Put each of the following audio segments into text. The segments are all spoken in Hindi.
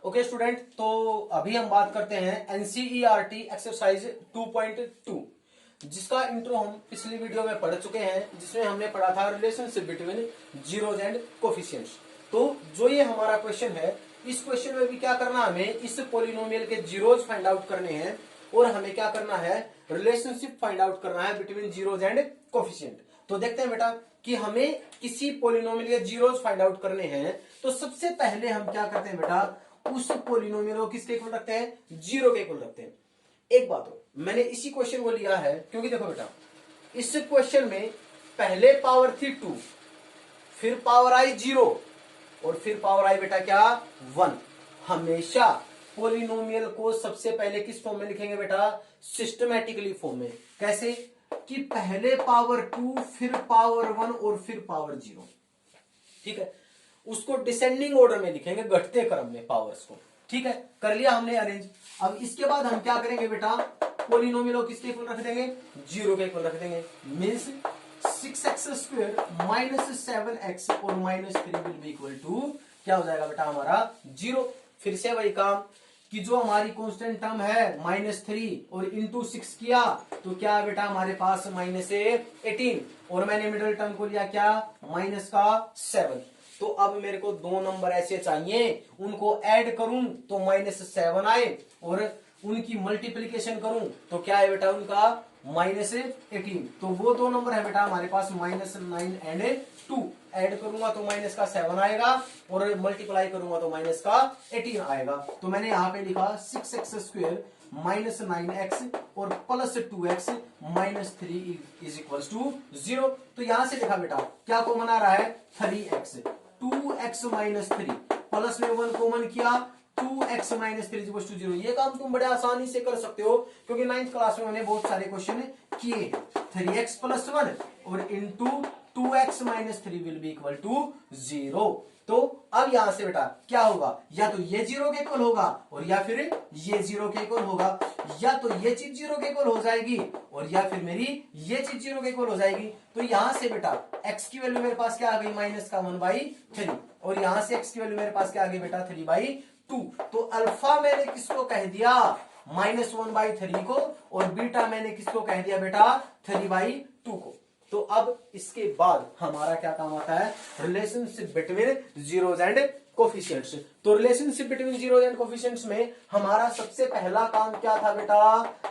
ओके स्टूडेंट, तो अभी हम बात करते हैं एनसीईआरटी एक्सरसाइज 2.2 जिसका इंट्रो हम पिछली वीडियो में पढ़ चुके हैं, जिसमें हमने पढ़ा था relationship between zeros and coefficients. तो जो ये हमारा क्वेश्चन है, इस क्वेश्चन में भी क्या करना, हमें इस पोलिनोमियल के जीरोज फाइंड आउट करने हैं और हमें क्या करना है, रिलेशनशिप फाइंड आउट करना है बिटवीन जीरोज एंड कोफिशिएंट। तो देखते हैं बेटा कि हमें किसी पोलिनोमियल के जीरोज फाइंड आउट करने हैं, तो सबसे पहले हम क्या करते हैं बेटा, उस पोलिनोमियल को किसके इक्वल रखते हैं, जीरो के इक्वल रखते हैं। एक बात हो, मैंने इसी क्वेश्चन को लिया है क्योंकि देखो बेटा, इस क्वेश्चन में पहले पावर थी 2, फिर पावर आई 0 और फिर पावर आई बेटा क्या, 1। हमेशा पोलिनोमियल को सबसे पहले किस फॉर्म में लिखेंगे बेटा, सिस्टमैटिकली फॉर्म में। कैसे कि पहले पावर 2, फिर पावर 1 और फिर पावर 0। ठीक है, उसको डिसेंडिंग ऑर्डर में लिखेंगे, घटते क्रम में पावर्स को। ठीक है, कर लिया हमने अरेंज। अब इसके बाद हम क्या करेंगे बेटा, पोलिनोमियल किसके इक्वल रख देंगे, 0 के इक्वल रख देंगे। मीन्स 6x² माइनस 7x और minus 3 will be equal to क्या हो जाएगा बेटा, हमारा 0। फिर से वही काम कि जो हमारी कांस्टेंट टर्म है -3 और इंटू 6 किया तो क्या है बेटा, हमारे पास -18 और मैंने मिडिल टर्म को लिया क्या, -7। तो अब मेरे को दो नंबर ऐसे चाहिए, उनको ऐड करूं तो -7 आए और उनकी मल्टीप्लीकेशन करूं तो क्या है बेटा, उनका -18। तो वो दो नंबर है बेटा हमारे पास -9 एंड 2। ऐड करूंगा तो -7 आएगा और मल्टीप्लाई करूंगा तो -18 आएगा। तो मैंने यहां पे लिखा 6x² -9x और +2x -3 इज इक्वल टू 0। तो यहां से देखा बेटा क्या कॉमन आ रहा है, 3x, 2x -3 प्लस में 1 कॉमन किया, 2x -3 इक्वल टू 0। ये काम तुम बड़े आसानी से कर सकते हो क्योंकि 9th क्लास में मैंने बहुत सारे क्वेश्चन किए हैं। 3x + 1 और into 2x -3 will be equal to 0। तो अब यहां से बेटा क्या होगा, या तो ये 0 के इक्वल होगा और या फिर ये 0 के इक्वल होगा, या तो ये चीज 0 के इक्वल हो जाएगी और या फिर मेरी ये चीज 0 के इक्वल हो जाएगी। तो यहां से बेटा x की वैल्यू मेरे पास क्या आ गई, -1/3 और यहां से x की वैल्यू मेरे पास क्या आ गई बेटा, 3/2। तो अल्फा मैंने किसको कह दिया, -1/3 को, और बीटा मैंने किसको कह दिया बेटा, 3/2 को। तो अब इसके बाद हमारा क्या काम आता है, relationship between zeros and coefficients. तो relationship between zeros and coefficients में हमारा सबसे पहला काम क्या था बेटा,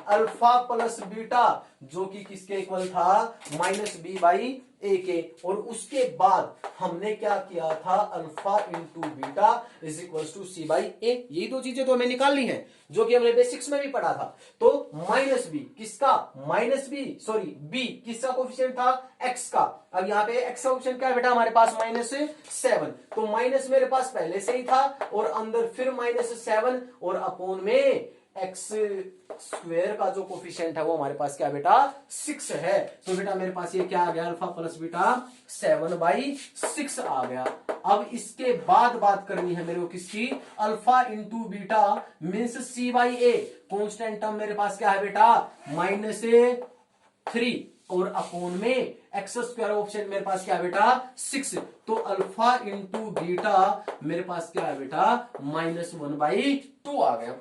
अल्फा प्लस बीटा, जो कि किसके इक्वल था, -b/a के। और उसके बाद हमने क्या किया था, alpha into beta is equal to c/a। यही दो चीजें तो हमें निकालनी है जो कि हमने बेसिक्स में भी पढ़ा था। तो -b किसका, b किसका कोफिशिएंट था, x का। अब यहाँ पे x का ऑप्शन क्या है बेटा, हमारे पास -7। तो माइनस मेरे पास पहले से ही था और अंदर फिर -7 और अपॉन में x² का जो कोफिशिएंट है वो हमारे पास क्या बेटा, 6 है। तो बेटा मेरे पास ये क्या आ गया, अल्फा प्लस बीटा 7/6 आ गया। अब इसके बाद बात करनी है मेरे को किसकी, alpha into beta means c/a। Constant term मेरे पास क्या है बेटा, -3 और अपॉन में x² ऑप्शन मेरे पास क्या है बेटा, 6। तो अल्फा इंटू बीटा मेरे पास क्या है बेटा, -1/2 आ गया।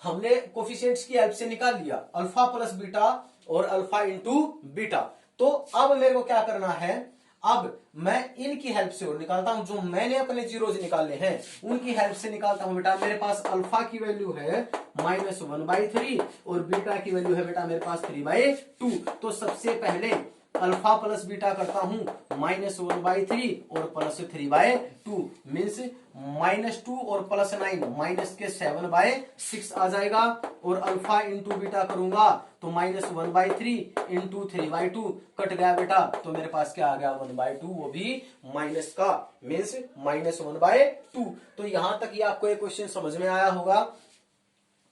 हमने कोफिशिएंट्स की हेल्प से निकाल लिया अल्फा प्लस बीटा और अल्फा इंटू बीटा। तो अब मेरे को क्या करना है, अब मैं इनकी हेल्प से और निकालता हूं, जो मैंने अपने जीरोज निकालने हैं उनकी हेल्प से निकालता हूं बेटा। मेरे पास अल्फा की वैल्यू है -1/3 और बीटा की वैल्यू है बेटा मेरे पास 3/2। तो सबसे पहले अल्फा प्लस बीटा करता हूं, -1/3 और +3/2 मीन्स -2 और +9 -7/6 आ जाएगा। और अल्फा इंटू बीटा करूंगा तो -1/3 इंटू 3/2 कट गया बेटा, तो मेरे पास क्या आ गया, 1/2, वो भी माइनस का मीन्स -1/2। तो यहां तक ये आपको एक क्वेश्चन समझ में आया होगा।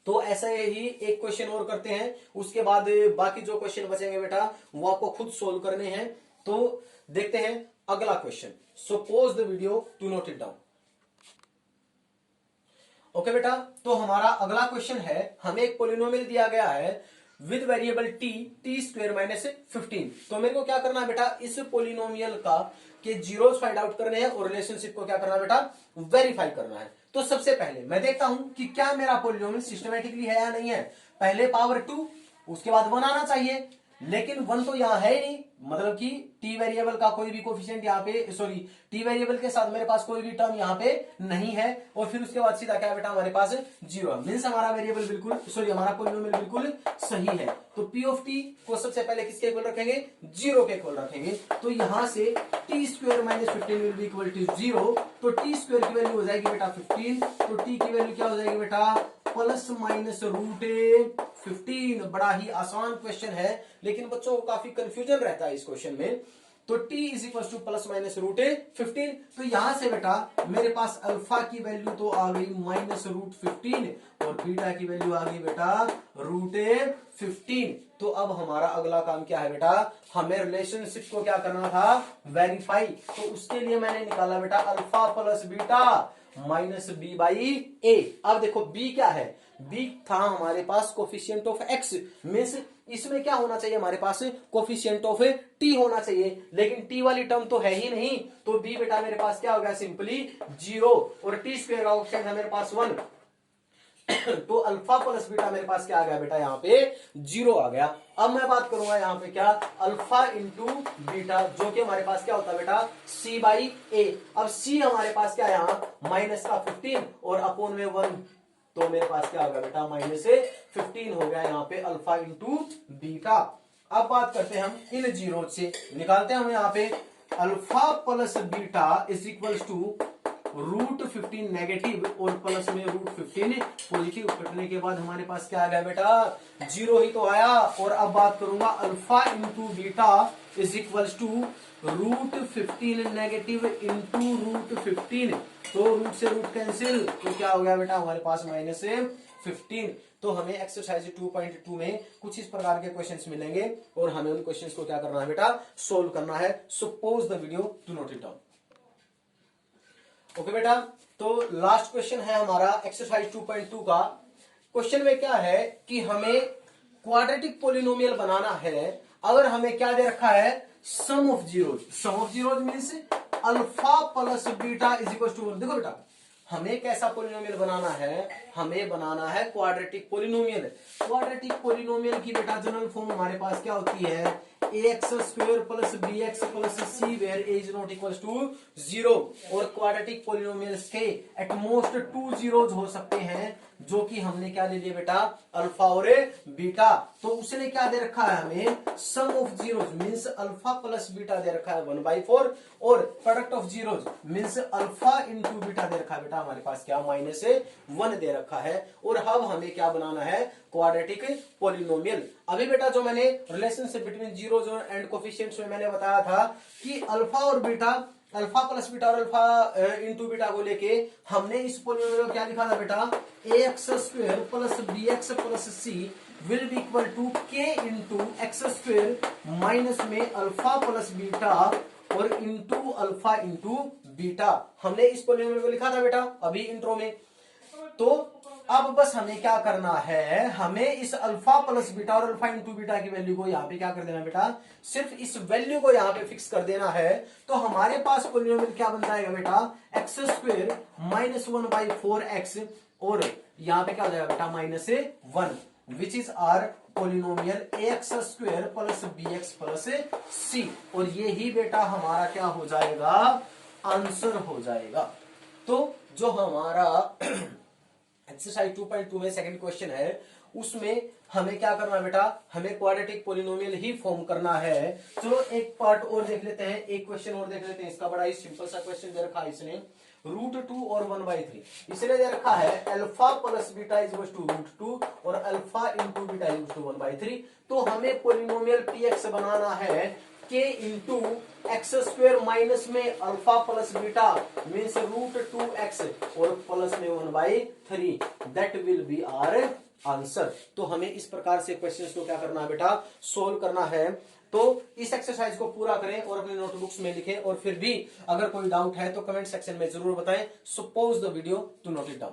तो ऐसा ही एक क्वेश्चन और करते हैं, उसके बाद बाकी जो क्वेश्चन बचेंगे बेटा वो आपको खुद सोल्व करने हैं। तो देखते हैं अगला question. So pause the video to note it down. Okay बेटा, तो हमारा अगला क्वेश्चन है, हमें एक पोलिनोमियल दिया गया है विद वेरिएबल t² -15। तो मेरे को क्या करना है बेटा, इस पोलिनोमियल का कि जीरोस फाइंड आउट करने हैं और रिलेशनशिप को क्या करना है बेटा, वेरीफाई करना है। तो सबसे पहले मैं देखता हूं कि क्या मेरा पॉलिनोमियल सिस्टमेटिकली है या नहीं है। पहले पावर 2, उसके बाद 1 आना चाहिए, लेकिन 1 तो यहां है ही नहीं, मतलब कि टी वेरिएबल का कोई भी कोफिशिएंट यहाँ पे, सॉरी टी वेरिएबल के साथ मेरे पास कोई भी टर्म यहाँ पे नहीं है, और फिर उसके बाद सीधा क्या बेटा हमारे पास जीरो, मीन्स हमारा वेरिएबल बिल्कुल, सॉरी हमारा पॉलिनोमियल बिल्कुल सही है। तो पी ऑफ टी को सबसे पहले किसके इक्वल रखेंगे, जीरो के इक्वल रखेंगे। तो यहां से T square minus 15 will be equal to zero. तो टी स्क्वायर की वैल्यू हो जाएगी बेटा 15, तो टी की वैल्यू क्या हो जाएगी बेटा, प्लस माइनस रूट 15। बड़ा ही आसान क्वेश्चन है, लेकिन बच्चों को काफी कंफ्यूजन रहता है इस क्वेश्चन में। तो t is equal to plus minus root 15। तो यहां से बेटा मेरे पास अल्फा की वैल्यू तो आ गई माइनस रूट 15 और बीटा की वैल्यू आ गई बेटा रूट 15। तो अब हमारा अगला काम क्या है बेटा, हमें रिलेशनशिप को क्या करना था, वेरीफाई। तो उसके लिए मैंने निकाला बेटा alpha plus beta minus B by A. अब देखो बी क्या है, बी था हमारे पास कोफिशिएंट ऑफ एक्स, मीन्स इसमें क्या होना चाहिए हमारे पास, कोफिशिएंट ऑफ टी होना चाहिए, लेकिन टी वाली टर्म तो है ही नहीं। तो बी बेटा मेरे पास क्या हो गया, सिंपली जीरो, और टी स्क्वायर का कोफिशिएंट है मेरे पास 1। तो अल्फा प्लस बीटा मेरे पास क्या आ गया बेटा, यहाँ पे जीरो आ गया। अब मैं बात करूंगा यहाँ पे क्या, अल्फा इंटू बीटा, जो कि हमारे पास क्या होता है बेटा, सी बाई ए। अब सी हमारे पास क्या है यहाँ, माइनस का 15 और अपोन में 1, तो मेरे पास क्या होगा बेटा माइनस 15 हो गया यहाँ पे अल्फा इंटू बीटा। अब बात करते हैं हम इन जीरो से, निकालते हैं हम यहाँ पे alpha plus beta is equal to root 15 negative और प्लस में रूट 15 पॉजिटिव, कटने के बाद हमारे पास क्या आ गया बेटा, जीरो ही तो आया। और अब बात करूंगा alpha into beta is equal to root 15 negative into root 15, तो रूट से रूट कैंसिल, तो क्या हो गया बेटा हमारे पास माइनस 15। तो हमें एक्सरसाइज 2.2 में कुछ इस प्रकार के क्वेश्चंस मिलेंगे और हमें उन क्वेश्चंस को क्या करना है बेटा, सोल्व करना है। Suppose the video, do not it down. Okay बेटा, तो लास्ट क्वेश्चन है हमारा एक्सरसाइज 2.2 का। क्वेश्चन में क्या है कि हमें क्वाड्रेटिक पोलिनोमियल बनाना है। अगर हमें क्या दे रखा है, sum of zeros, sum of zeros means alpha plus beta is equal to, देखो बेटा हमें कैसा पोलिनोमियल बनाना है, हमें बनाना है क्वाड्रेटिक पोलिनोमियल। क्वाड्रेटिक पोलिनोमियल की बेटा जनरल फॉर्म हमारे पास क्या होती है, ax square plus bx plus c where a is not equal to 0। और क्वाड्रेटिक पोलिनोमियल्स के एट मोस्ट 2 जीरोज हो सकते हैं, जो कि हमने क्या ले लिया बेटा, अल्फा और बीटा। तो उसने क्या दे रखा है हमें, sum of zeros means alpha plus beta दे रखा है 1/4, और product of zeros means alpha into beta दे रखा है बेटा हमारे पास क्या, -1 दे रखा है। और अब हमें क्या बनाना है, क्वाड्रेटिक पोलिनोमियल। अभी बेटा जो मैंने relationship between zeros and coefficients में मैंने बताया था कि अल्फा और बीटा, अल्फा प्लस बीटा और अल्फा इंटू बीटा को लेके हमने इस पोलिनोमियल को क्या लिखा था बेटा, ax square plus bx plus c will be equal to k into x square minus में अल्फा प्लस बीटा और इंटू अल्फा इंटू बीटा। हमने इस पोलिनोमियल को लिखा था बेटा अभी इंट्रो में। तो अब बस हमें क्या करना है, हमें इस अल्फा प्लस बीटा और अल्फा इंटू बीटा की वैल्यू को यहाँ पे क्या कर देना बेटा, सिर्फ इस वैल्यू को यहाँ पे फिक्स कर देना है। तो हमारे पास पोलिनोमियल क्या बन जाएगा बेटा, एक्स स्क्वायर माइनस 1/4x और यहाँ पे क्या हो जाएगा बेटा -1, which is our polynomial ax square plus bx plus c। और ये ही बेटा हमारा क्या हो जाएगा, आंसर हो जाएगा। तो जो हमारा एक्सरसाइज 2.2 में सेकंड क्वेश्चन है, उसमें हमें क्या करना है बेटा, हमें क्वाड्रेटिक पोलिनोमियल ही फॉर्म करना है। चलो एक पार्ट और देख लेते हैं, एक क्वेश्चन और देख लेते हैं। इसका बड़ा ही सिंपल सा क्वेश्चन दे रखा है इसने, √2 और 1/3। इसने दे रखा है alpha plus beta is equal to √2 और alpha into beta is equal to 1/3। तो हमें पोलिनोमियल px बनाना है k into x square minus में alpha plus beta means √2x और प्लस में 1/3, that will be our answer. तो हमें इस प्रकार से क्वेश्चंस को क्या करना है बेटा, सोल्व करना है। तो इस एक्सरसाइज को पूरा करें और अपने नोटबुक्स में लिखें, और फिर भी अगर कोई डाउट है तो कमेंट सेक्शन में जरूर बताएं। So pause the video, to note it down.